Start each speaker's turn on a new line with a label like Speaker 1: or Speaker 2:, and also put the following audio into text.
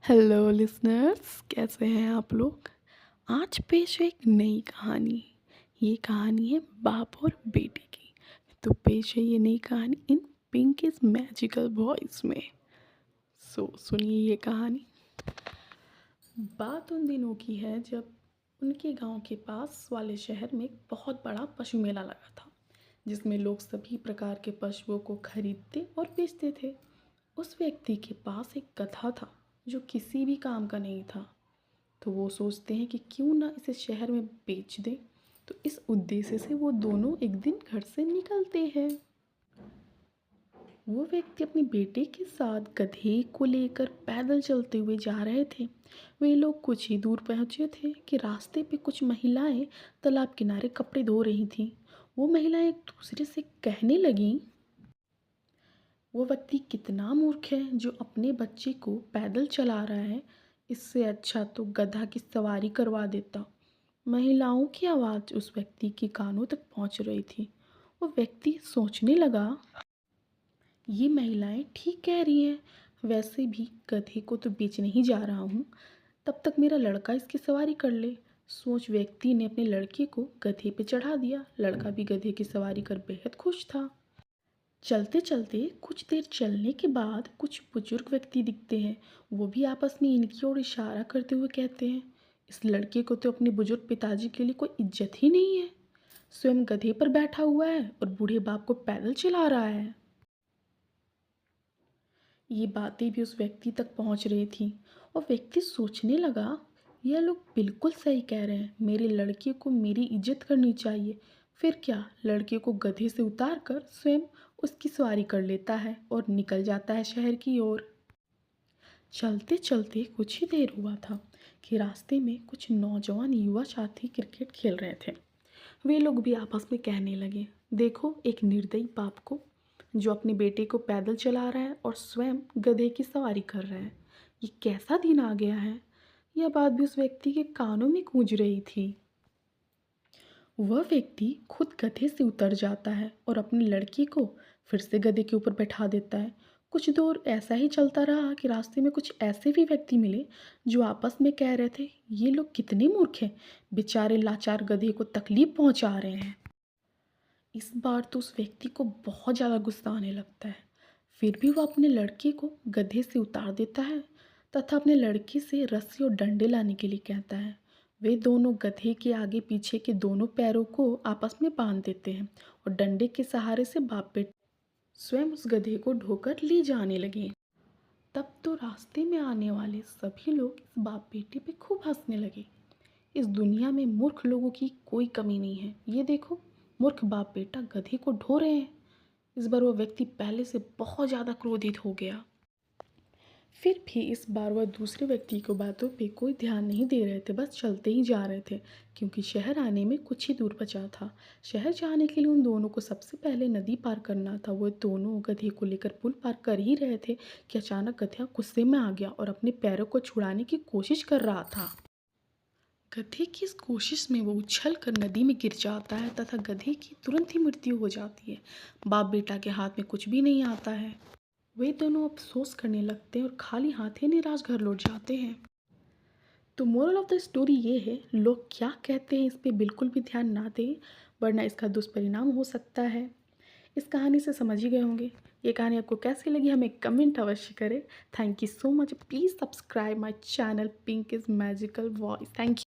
Speaker 1: Hello listeners, कैसे हैं आप लोग। आज पेश है एक नई कहानी। ये कहानी है बाप और बेटी की। तो पेश है ये नई कहानी इन पिंक इज मैजिकल वॉइस में। सुनिए ये कहानी। बात उन दिनों की है जब उनके गांव के पास वाले शहर में एक बहुत बड़ा पशु मेला लगा था, जिसमें लोग सभी प्रकार के पशुओं को खरीदते और बेचते थे। उस व्यक्ति के पास एक गधा था जो किसी भी काम का नहीं था। तो वो सोचते हैं कि क्यों ना इसे शहर में बेच दें। तो इस उद्देश्य से वो दोनों एक दिन घर से निकलते हैं। वो व्यक्ति अपने बेटे के साथ गधे को लेकर पैदल चलते हुए जा रहे थे। वे लोग कुछ ही दूर पहुंचे थे कि रास्ते पे कुछ महिलाएं तालाब किनारे कपड़े धो रही थीं। वो महिलाएं एक दूसरे से कहने लगीं, वो व्यक्ति कितना मूर्ख है जो अपने बच्चे को पैदल चला रहा है। इससे अच्छा तो गधा की सवारी करवा देता। महिलाओं की आवाज़ उस व्यक्ति के कानों तक पहुंच रही थी। वो व्यक्ति सोचने लगा, ये महिलाएं ठीक कह रही हैं। वैसे भी गधे को तो बेचने ही जा रहा हूँ, तब तक मेरा लड़का इसकी सवारी कर ले। सोच व्यक्ति ने अपने लड़के को गधे पे चढ़ा दिया। लड़का भी गधे की सवारी कर बेहद खुश था। चलते चलते कुछ देर चलने के बाद कुछ बुजुर्ग व्यक्ति दिखते हैं। वो भी आपस में इनकी ओर इशारा करते हुए कहते हैं, इस लड़के को तो अपने बुजुर्ग पिताजी के लिए कोई इज्जत ही नहीं है। स्वयं गधे पर बैठा हुआ है और बूढ़े बाप को पैदल चला रहा है। ये बातें भी उस व्यक्ति तक पहुंच रही थी और व्यक्ति सोचने लगा, यह लोग बिल्कुल सही कह रहे हैं। मेरे लड़के को मेरी इज्जत करनी चाहिए। फिर क्या, लड़के को गधे से उतार कर स्वयं उसकी सवारी कर लेता है और निकल जाता है शहर की ओर। चलते चलते कुछ ही देर हुआ था कि रास्ते में कुछ नौजवान युवा साथी क्रिकेट खेल रहे थे। वे लोग भी आपस में कहने लगे, देखो एक निर्दयी बाप को जो अपने बेटे को पैदल चला रहा है और स्वयं गधे की सवारी कर रहा है। ये कैसा दिन आ गया है। यह बात भी उस व्यक्ति के कानों में गूंज रही थी। वह व्यक्ति खुद गधे से उतर जाता है और अपने लड़की को फिर से गधे के ऊपर बैठा देता है। कुछ दूर ऐसा ही चलता रहा कि रास्ते में कुछ ऐसे भी व्यक्ति मिले जो आपस में कह रहे थे, ये लोग कितने मूर्ख हैं, बेचारे लाचार गधे को तकलीफ पहुंचा रहे हैं। इस बार तो उस व्यक्ति को बहुत ज़्यादा गुस्सा आने लगता है। फिर भी वो अपने लड़के को गधे से उतार देता है तथा अपने लड़के से रस्सी और डंडे लाने के लिए कहता है। वे दोनों गधे के आगे पीछे के दोनों पैरों को आपस में बांध देते हैं और डंडे के सहारे से बाप बेटे स्वयं उस गधे को ढोकर ले जाने लगे। तब तो रास्ते में आने वाले सभी लोग इस बाप बेटे पे खूब हंसने लगे। इस दुनिया में मूर्ख लोगों की कोई कमी नहीं है। ये देखो, मूर्ख बाप बेटा गधे को ढो रहे हैं। इस बार वह व्यक्ति पहले से बहुत ज़्यादा क्रोधित हो गया। फिर भी इस बार वह दूसरे व्यक्ति को बातों पे कोई ध्यान नहीं दे रहे थे, बस चलते ही जा रहे थे क्योंकि शहर आने में कुछ ही दूर बचा था। शहर जाने के लिए उन दोनों को सबसे पहले नदी पार करना था। वो दोनों गधे को लेकर पुल पार कर ही रहे थे कि अचानक गधा गुस्से में आ गया और अपने पैरों को छुड़ाने की कोशिश कर रहा था। गधे की इस कोशिश में वो उछल कर नदी में गिर जाता है तथा गधे की तुरंत ही मृत्यु हो जाती है। बाप बेटा के हाथ में कुछ भी नहीं आता है। वे दोनों अफसोस करने लगते हैं और खाली हाथ ही निराश घर लौट जाते हैं। तो मोरल ऑफ द स्टोरी ये है, लोग क्या कहते हैं इस पे बिल्कुल भी ध्यान ना दें, वरना इसका दुष्परिणाम हो सकता है। इस कहानी से समझ ही गए होंगे। ये कहानी आपको कैसी लगी हमें कमेंट अवश्य करें। Thank you so much. Please subscribe my channel pink is magical voice. Thank you.